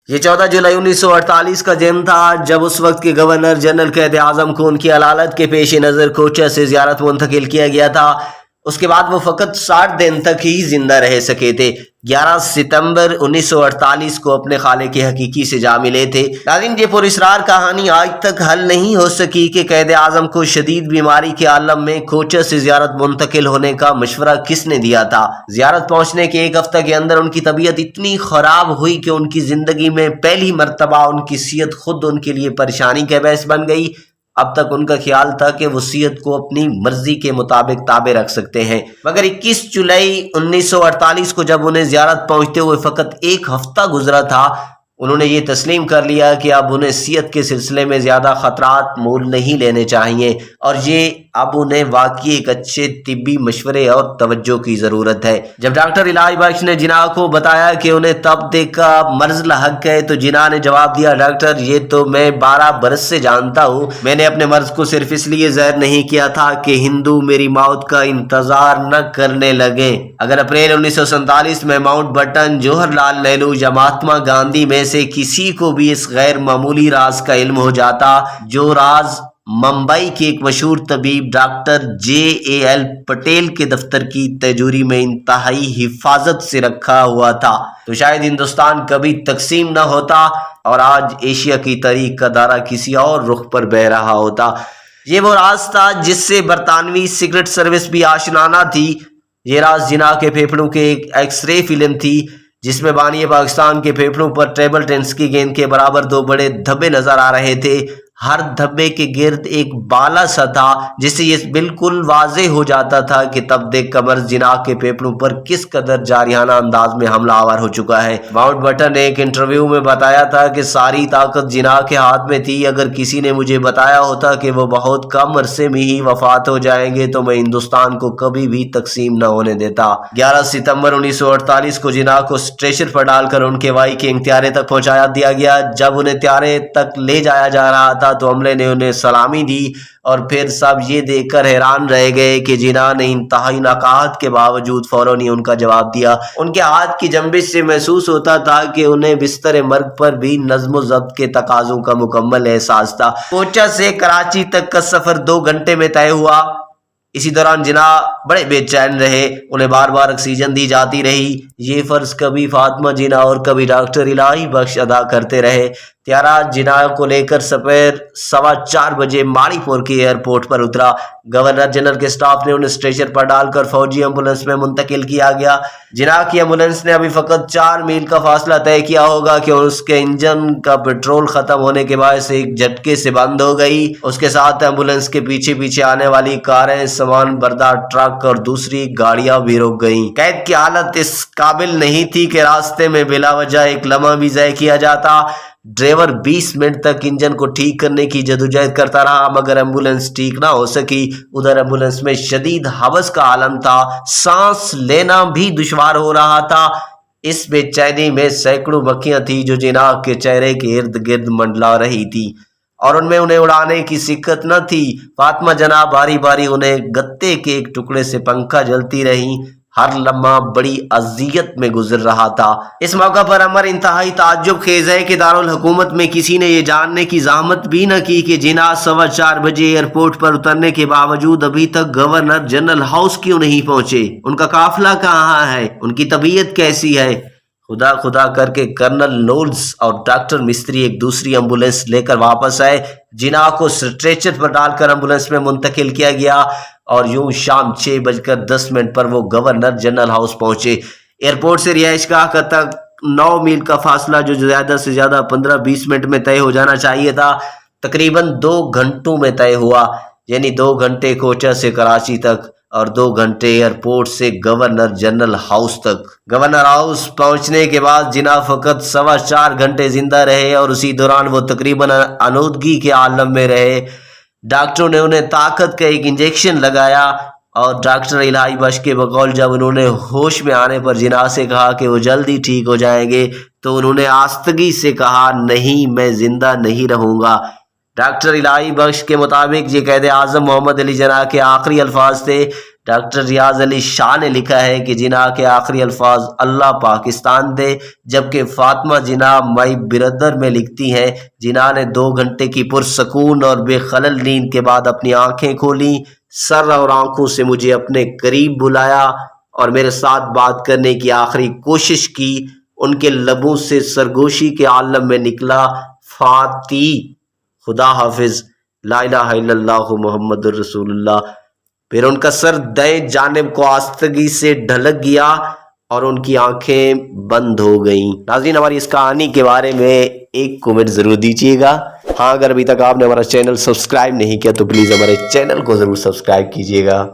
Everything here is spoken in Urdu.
یہ 14 جولائی 1948 کا دن تھا جب اس وقت کے گورنر جنرل قائد اعظم کو ان کی علالت کے پیش نظر کوچہ سے زیارت منتقل کیا گیا تھا۔ اس کے بعد وہ فقط 60 دن تک ہی زندہ رہ سکے تھے۔ 11 ستمبر 1948 کو اپنے خالق حقیقی سے جا ملے تھے۔ ناظرین، یہ پراسرار کہانی آج تک حل نہیں ہو سکی کہ قائد اعظم کو شدید بیماری کے عالم میں کوچہ سے زیارت منتقل ہونے کا مشورہ کس نے دیا تھا۔ زیارت پہنچنے کے ایک ہفتہ کے اندر ان کی طبیعت اتنی خراب ہوئی کہ ان کی زندگی میں پہلی مرتبہ ان کی صحت خود ان کے لیے پریشانی کا باعث بن گئی۔ اب تک ان کا خیال تھا کہ وہ صحت کو اپنی مرضی کے مطابق تابع رکھ سکتے ہیں، مگر 21 جولائی 1948 کو جب انہیں زیارت پہنچتے ہوئے فقط ایک ہفتہ گزرا تھا، انہوں نے یہ تسلیم کر لیا کہ اب انہیں صحت کے سلسلے میں زیادہ خطرات مول نہیں لینے چاہیے، اور یہ اب انہیں واقعی ایک اچھے طبی مشورے اور توجہ کی ضرورت ہے۔ جب ڈاکٹر الہی بخش نے جناح کو بتایا کہ انہیں تب دیکھ کا مرض لاحق ہے تو جناح نے جواب دیا، ڈاکٹر یہ تو میں 12 برس سے جانتا ہوں، میں نے اپنے مرض کو صرف اس لیے ظاہر نہیں کیا تھا کہ ہندو میری موت کا انتظار نہ کرنے لگے۔ اگر اپریل 1947 میں ماؤنٹ بٹن، جواہر لال نہرو یا مہاتما گاندھی میں سے کسی کو بھی اس غیر معمولی راز کا علم ہو جاتا، جو راز ممبئی کے ایک مشہور طبیب ڈاکٹر JAL پٹیل کے دفتر کی تجوری میں انتہائی حفاظت سے رکھا ہوا تھا، تو شاید ہندوستان کبھی تقسیم نہ ہوتا اور آج ایشیا کی تاریخ کا دھارا کسی اور رخ پر بہہ رہا ہوتا۔ یہ وہ راز تھا جس سے برطانوی سیکرٹ سروس بھی آشنا نہ تھی۔ یہ راز جناح کے پھیپھڑوں کے ایک ایکس رے فلم تھی جس میں بانی پاکستان کے پھیپھڑوں پر ٹیبل ٹینس کی گیند کے برابر 2 بڑے دھبے نظر آ رہے تھے۔ ہر دھبے کے گرد ایک بالا سا تھا جس سے یہ بالکل واضح ہو جاتا تھا کہ تب دیکھ کا مرض جناح کے پھیپھڑوں پر کس قدر جارحانہ انداز میں حملہ آور ہو چکا ہے۔ ماؤنٹ بٹن نے ایک انٹرویو میں بتایا تھا کہ ساری طاقت جناح کے ہاتھ میں تھی، اگر کسی نے مجھے بتایا ہوتا کہ وہ بہت کم عرصے میں ہی وفات ہو جائیں گے تو میں ہندوستان کو کبھی بھی تقسیم نہ ہونے دیتا۔ 11 ستمبر 1948 کو جناح کو اسٹریچر پر ڈال کر ان کے وائی کنگ طیارے تک پہنچایا دیا گیا۔ جب انہیں طیارے تک لے جایا جا رہا تھا تو عملے نے انہیں سلامی دی اور پھر سب یہ دیکھ کر حیران رہ گئے کہ جناح نے انتہائی نقاہت کے باوجود فوراً ہی ان کا جواب دیا۔ ان کے ہاتھ کی جنبش سے محسوس ہوتا تھا کہ انہیں بستر مرگ پر بھی نظم و ضبط کے تقاضوں کا مکمل احساس تھا۔ کوچہ سے کراچی تک کا سفر 2 گھنٹے میں طے ہوا۔ اسی دوران جناح بڑے بے چین رہے، انہیں بار بار آکسیجن دی جاتی رہی۔ یہ فرض کبھی فاطمہ جناح اور کبھی ڈاکٹر الہی بخش ادا کرتے رہے۔ طیارہ جناح کو لے کر سپیر 4:15 بجے ماڑی پور کے ایئرپورٹ پر اترا۔ گورنر جنرل کے سٹاف نے انہیں اسٹریچر پر ڈال کر فوجی ایمبولینس میں منتقل کیا گیا۔ جناح کی ایمبولینس نے ابھی فقط 4 میل کا فاصلہ طے کیا ہوگا کہ اس کے انجن کا پیٹرول ختم ہونے کے باعث ایک جھٹکے سے بند ہو گئی۔ اس کے ساتھ ایمبولینس کے پیچھے پیچھے آنے والی کاریں، سامان بردار ٹرک اور دوسری گاڑیاں بھی رک گئیں۔ قید کی حالت اس قابل نہیں تھی کہ راستے میں بلا وجہ ایک لمحہ بھی ضائع کیا جاتا۔ ڈرائیور 20 منٹ تک انجن کو ٹھیک کرنے کی جدوجہد کرتا رہا مگر ایمبولینس ٹھیک نہ ہو سکی۔ ادھر ایمبولینس میں شدید حوث کا عالم تھا، سانس لینا بھی دشوار ہو رہا تھا۔ اس بے چینی میں سینکڑوں مکھیاں تھیں جو جناح کے چہرے کے ارد گرد منڈلا رہی تھی اور ان میں انہیں اڑانے کی سکت نہ تھی۔ فاطمہ جناح باری باری انہیں گتے کے ایک ٹکڑے سے پنکھا جلتی رہیں۔ ہر لمحہ بڑی اذیت میں گزر رہا تھا۔ اس موقع پر امر انتہائی تعجب خیز ہے کہ دارالحکومت میں کسی نے یہ جاننے کی زحمت بھی نہ کی کہ جناح 4:15 بجے ایئرپورٹ پر اترنے کے باوجود ابھی تک گورنر جنرل ہاؤس کیوں نہیں پہنچے، ان کا قافلہ کہاں ہے، ان کی طبیعت کیسی ہے۔ خدا خدا کر کے کرنل نولز اور ڈاکٹر مستری ایک دوسری ایمبولینس لے کر واپس آئے۔ جناح کو اسٹریچر پر ڈال کر ایمبولینس میں منتقل کیا گیا اور یوں شام 6:10 پر وہ گورنر جنرل ہاؤس پہنچے۔ ایئرپورٹ سے رہائش گاہ تک 9 میل کا فاصلہ جو زیادہ سے زیادہ 15-20 منٹ میں طے ہو جانا چاہیے تھا، تقریباً 2 گھنٹوں میں طے ہوا، یعنی 2 گھنٹے کوچہ سے کراچی تک اور 2 گھنٹے ایئرپورٹ سے گورنر جنرل ہاؤس تک۔ گورنر ہاؤس پہنچنے کے بعد جناح فقط 4.25 گھنٹے زندہ رہے اور اسی دوران وہ تقریباً آلودگی کے عالم میں رہے۔ ڈاکٹروں نے انہیں طاقت کا ایک انجیکشن لگایا اور ڈاکٹر الہی بخش کے بقول جب انہوں نے ہوش میں آنے پر جناح سے کہا کہ وہ جلدی ٹھیک ہو جائیں گے تو انہوں نے آستگی سے کہا، نہیں میں زندہ نہیں رہوں گا۔ ڈاکٹر الہی بخش کے مطابق یہ قائد اعظم محمد علی جناح کے آخری الفاظ تھے۔ ڈاکٹر ریاض علی شاہ نے لکھا ہے کہ جناح کے آخری الفاظ اللہ پاکستان دے، جبکہ فاطمہ جناح مائی بردر میں لکھتی ہیں جناح نے 2 گھنٹے کی پرسکون اور بے خلل نیند کے بعد اپنی آنکھیں کھولیں، سر اور آنکھوں سے مجھے اپنے قریب بلایا اور میرے ساتھ بات کرنے کی آخری کوشش کی۔ ان کے لبوں سے سرگوشی کے عالم میں نکلا فاتی، خدا حافظ، لا الہ الا اللہ محمد الرسول اللہ۔ پھر ان کا سر دائیں جانب کو آستگی سے ڈھلک گیا اور ان کی آنکھیں بند ہو گئیں۔ ناظرین، ہماری اس کہانی کے بارے میں ایک کومنٹ ضرور دیجیے گا۔ ہاں، اگر ابھی تک آپ نے ہمارا چینل سبسکرائب نہیں کیا تو پلیز ہمارے چینل کو ضرور سبسکرائب کیجیے گا۔